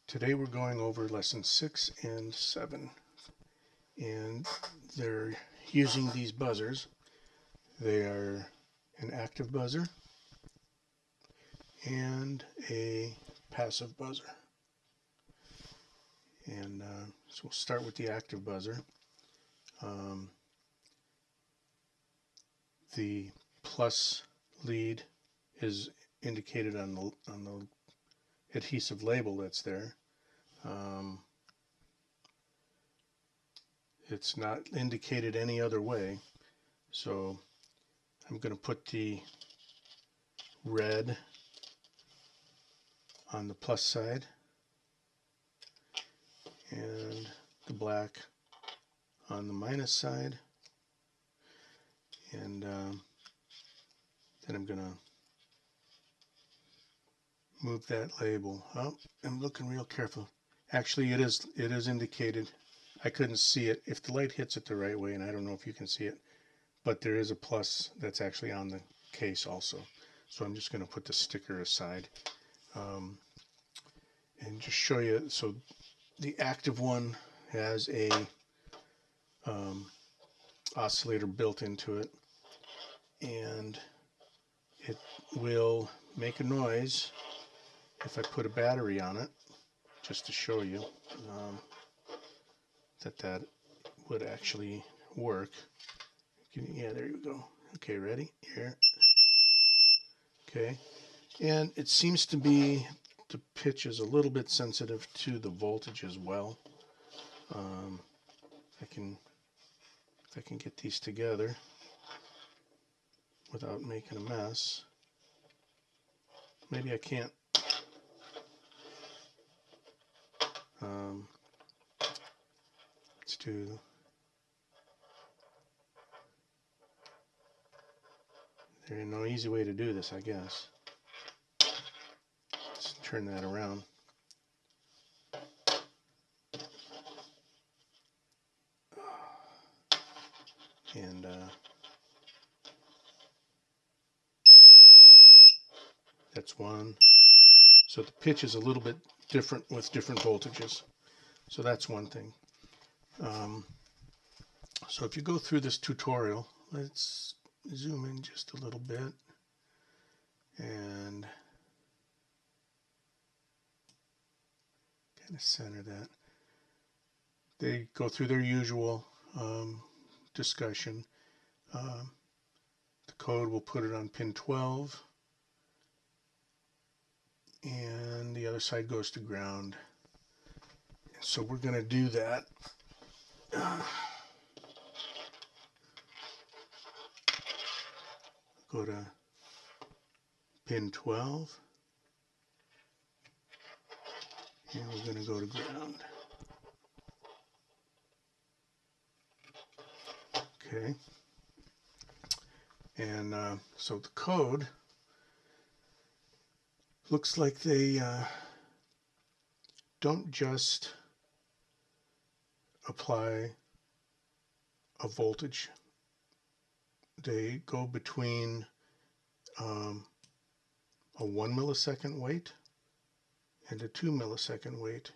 Today we're going over lesson 6 and 7, and they're using these buzzers. They are an active buzzer and a passive buzzer. And so we'll start with the active buzzer. The plus lead is indicated on the adhesive label that's there. It's not indicated any other way, so I'm going to put the red on the plus side and the black on the minus side, and then I'm going to move that label up. I'm looking real careful. Actually, it is indicated. I couldn't see it if the light hits it the right way, and I don't know if you can see it, but there is a plus that's actually on the case also. So I'm just going to put the sticker aside and just show you. So the active one has a oscillator built into it, and it will make a noise if I put a battery on it, just to show you that would actually work. Yeah, there you go. Okay, ready? Here. Okay, and it seems to be the pitch is a little bit sensitive to the voltage as well. If I can get these together without making a mess. Maybe I can't. Let's do. There's no easy way to do this, I guess. Let's turn that around. And that's one. So the pitch is a little bit different with different voltages. So that's one thing. So if you go through this tutorial, let's zoom in just a little bit and kind of center that. They go through their usual discussion. The code will put it on pin 12, and the other side goes to ground. So we're going to do that. Go to pin 12, and we're going to go to ground. Okay, and so the code looks like they don't just apply a voltage. They go between a 1 millisecond wait and a 2 millisecond wait.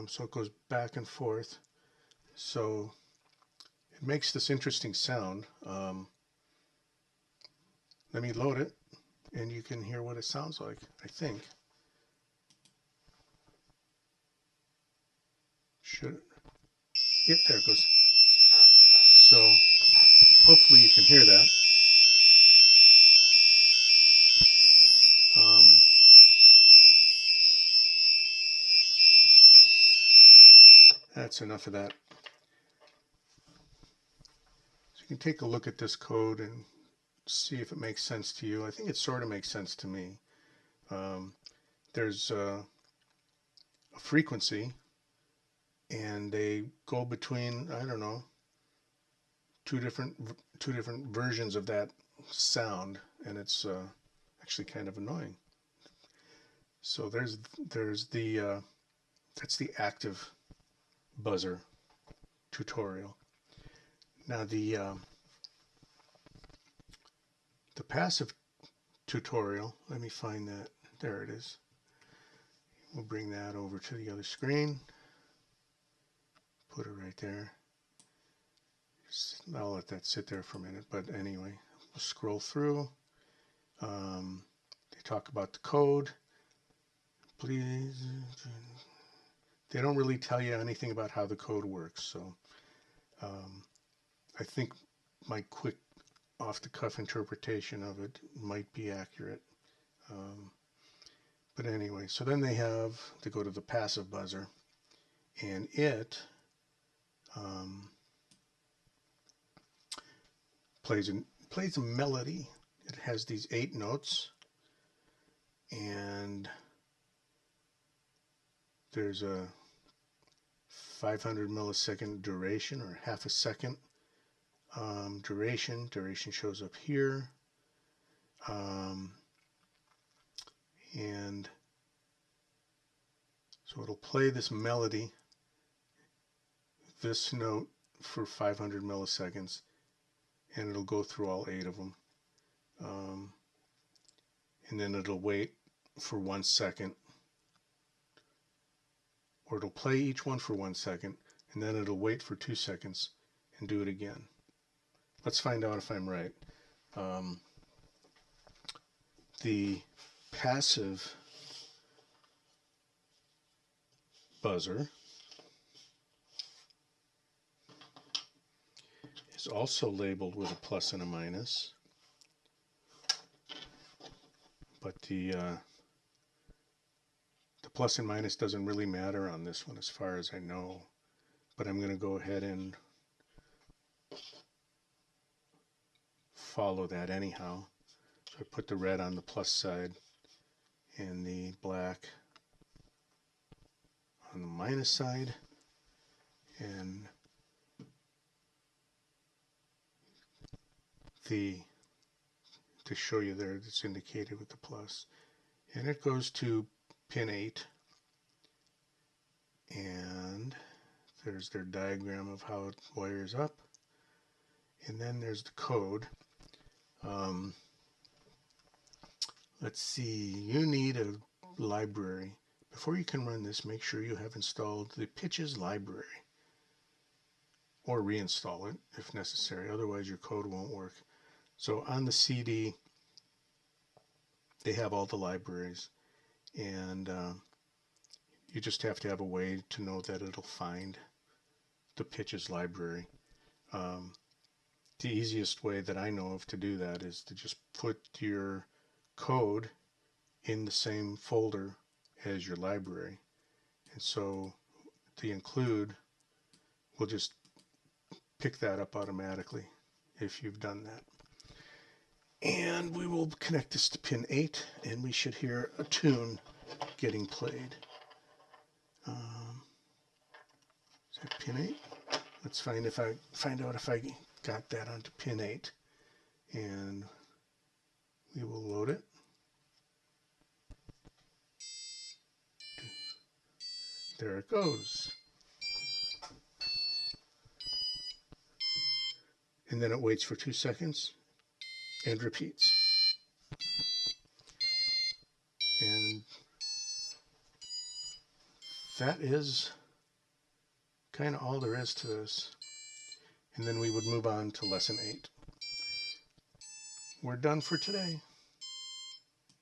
So it goes back and forth. So it makes this interesting sound. Let me load it, and you can hear what it sounds like, I think. Should it? Yep, there it goes. So hopefully you can hear that. That's enough of that. So you can take a look at this code and see if it makes sense to you. I think it sort of makes sense to me. There's a frequency, and they go between, I don't know, two different versions of that sound, and it's actually kind of annoying. So there's the that's the active buzzer tutorial. Now the passive tutorial, let me find that. There it is. We'll bring that over to the other screen. Put it right there. I'll let that sit there for a minute, but anyway, we'll scroll through. They talk about the code. Please. They don't really tell you anything about how the code works, so I think my quick off-the-cuff interpretation of it might be accurate. But anyway, so then they have to go to the passive buzzer, and it plays a melody. It has these 8 notes, and there's a 500 millisecond duration, or half a second duration. Duration shows up here, and so it'll play this melody, this note, for 500 milliseconds, and it'll go through all 8 of them, and then it'll wait for 1 second, or it'll play each one for 1 second, and then it'll wait for 2 seconds and do it again. Let's find out if I'm right. The passive buzzer is also labeled with a plus and a minus, but the plus and minus doesn't really matter on this one as far as I know, but I'm going to go ahead and follow that anyhow. So I put the red on the plus side and the black on the minus side, and to show you there, it's indicated with the plus, and it goes to pin 8, and there's their diagram of how it wires up, and then there's the code. Let's see, you need a library. Before you can run this, make sure you have installed the Pitches library, or reinstall it if necessary, otherwise your code won't work. So on the CD, they have all the libraries, and you just have to have a way to know that it'll find the Pitches library. The easiest way that I know of to do that is to just put your code in the same folder as your library, and so the include will just pick that up automatically if you've done that. And we will connect this to pin 8, and we should hear a tune getting played. Is that pin 8? Let's find out if I got that onto pin 8, and we will load it. There it goes. And then it waits for 2 seconds and repeats. And that is kind of all there is to this. And then we would move on to lesson 8. We're done for today.